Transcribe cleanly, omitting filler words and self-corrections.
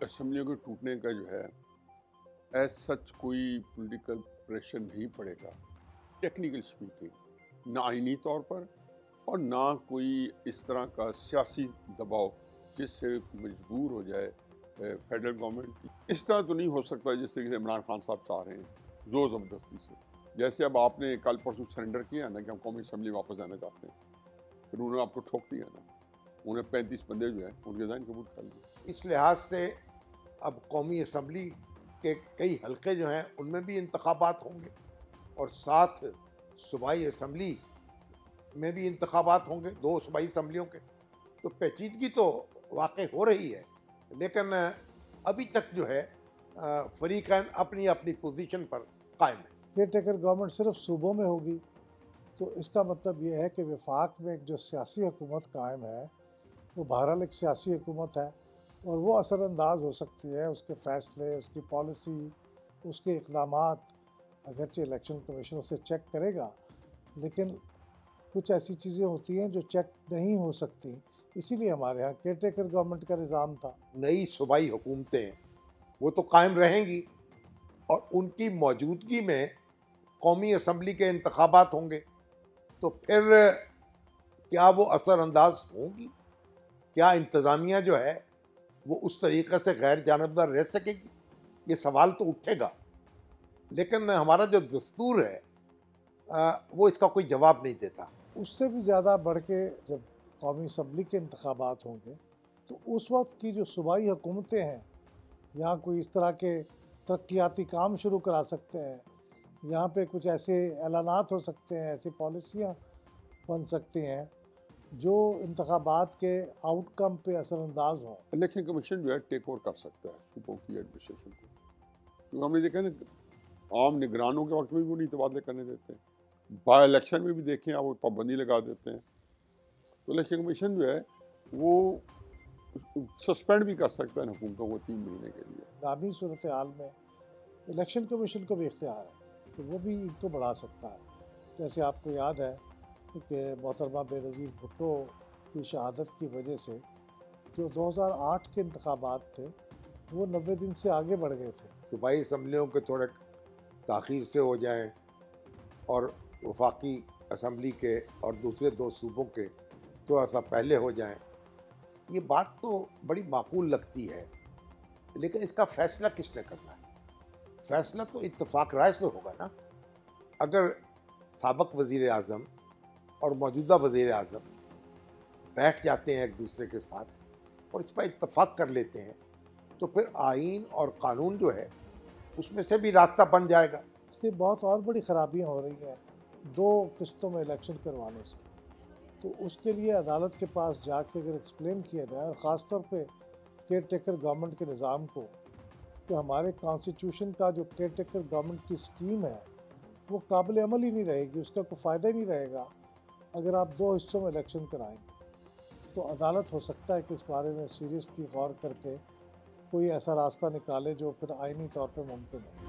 اسمبلیوں کے ٹوٹنے کا جو ہے ایز سچ کوئی پولیٹیکل پریشر نہیں پڑے گا ٹیکنیکل سپیکنگ، نہ آئینی طور پر اور نہ کوئی اس طرح کا سیاسی دباؤ جس سے مجبور ہو جائے فیڈرل گورنمنٹ۔ اس طرح تو نہیں ہو سکتا جس سے کہ عمران خان صاحب چاہ رہے ہیں زور زبردستی سے، جیسے اب آپ نے کل پرسوں سرنڈر کیا نا کہ ہم قومی اسمبلی واپس آنا چاہتے ہیں، پھر انہوں نے آپ کو ٹھوک دیا نا، انہیں 35 بندے جو ہیں ان کے ذہن قبول کر لیا۔ اس لحاظ سے اب قومی اسمبلی کے کئی حلقے جو ہیں ان میں بھی انتخابات ہوں گے اور ساتھ صوبائی اسمبلی میں بھی انتخابات ہوں گے، 2 صوبائی اسمبلیوں کے، تو پیچیدگی تو واقع ہو رہی ہے، لیکن ابھی تک جو ہے فریقین اپنی اپنی پوزیشن پر قائم ہے۔ کیئر ٹیکر گورنمنٹ صرف صوبوں میں ہوگی تو اس کا مطلب یہ ہے کہ وفاق میں ایک جو سیاسی حکومت قائم ہے وہ بہرحال ایک سیاسی حکومت ہے اور وہ اثر انداز ہو سکتی ہے، اس کے فیصلے، اس کی پالیسی، اس کے اقدامات اگرچہ الیکشن کمیشن اسے چیک کرے گا، لیکن کچھ ایسی چیزیں ہوتی ہیں جو چیک نہیں ہو سکتی، اسی لیے ہمارے ہاں کیئر ٹیکر گورنمنٹ کا نظام تھا۔ نئی صوبائی حکومتیں وہ تو قائم رہیں گی اور ان کی موجودگی میں قومی اسمبلی کے انتخابات ہوں گے، تو پھر کیا وہ اثر انداز ہوں گی؟ کیا انتظامیہ جو ہے وہ اس طریقے سے غیر جانبدار رہ سکے گی؟ یہ سوال تو اٹھے گا، لیکن ہمارا جو دستور ہے وہ اس کا کوئی جواب نہیں دیتا۔ اس سے بھی زیادہ بڑھ کے جب قومی اسمبلی کے انتخابات ہوں گے تو اس وقت کی جو صوبائی حکومتیں ہیں یہاں کوئی اس طرح کے ترقیاتی کام شروع کرا سکتے ہیں، یہاں پہ کچھ ایسے اعلانات ہو سکتے ہیں، ایسی پالیسیاں بن سکتی ہیں جو انتخابات کے آؤٹ کم پہ اثر انداز ہوں۔ الیکشن کمیشن جو ہے ٹیک اوور کر سکتا ہے صوبوں کی ایڈمنسٹریشن کو، کیونکہ ہم نے دیکھا نا عام نگرانوں کے وقت میں بھی وہ نہیں تبادلے کرنے دیتے ہیں، بائی الیکشن میں بھی دیکھیں آپ وہ پابندی لگا دیتے ہیں، تو الیکشن کمیشن جو ہے وہ سسپینڈ بھی کر سکتا ہے حکومتوں کو 3 مہینے کے لیے۔ نامی صورتحال میں الیکشن کمیشن کو بھی اختیار ہے کہ وہ بھی ان کو بڑھا سکتا ہے، جیسے آپ کو یاد ہے کہ محترمہ بے نظیر بھٹو کی شہادت کی وجہ سے جو 2008 کے انتخابات تھے وہ 90 دن سے آگے بڑھ گئے تھے۔ صوبائی اسمبلیوں کے تھوڑے تاخیر سے ہو جائیں اور وفاقی اسمبلی کے اور دوسرے 2 صوبوں کے تھوڑا سا پہلے ہو جائیں، یہ بات تو بڑی معقول لگتی ہے، لیکن اس کا فیصلہ کس نے کرنا ہے؟ فیصلہ تو اتفاق رائے سے ہوگا نا۔ اگر سابق وزیر اعظم اور موجودہ وزیر اعظم بیٹھ جاتے ہیں ایک دوسرے کے ساتھ اور اس پر اتفاق کر لیتے ہیں تو پھر آئین اور قانون جو ہے اس میں سے بھی راستہ بن جائے گا۔ اس کی بہت اور بڑی خرابیاں ہو رہی ہیں 2 قسطوں میں الیکشن کروانے سے، تو اس کے لیے عدالت کے پاس جا کے اگر ایکسپلین کیا جائے، اور خاص طور پہ کیئر ٹیکر گورنمنٹ کے نظام کو، کہ ہمارے کانسٹیٹیوشن کا جو کیئر ٹیکر گورنمنٹ کی اسکیم ہے وہ قابل عمل ہی نہیں رہے گی، اس کا کوئی فائدہ ہی نہیں رہے گا اگر آپ 2 حصوں میں الیکشن کرائیں گے، تو عدالت ہو سکتا ہے کہ اس بارے میں سیریسلی غور کر کے کوئی ایسا راستہ نکالے جو پھر آئینی طور پہ ممکن ہو۔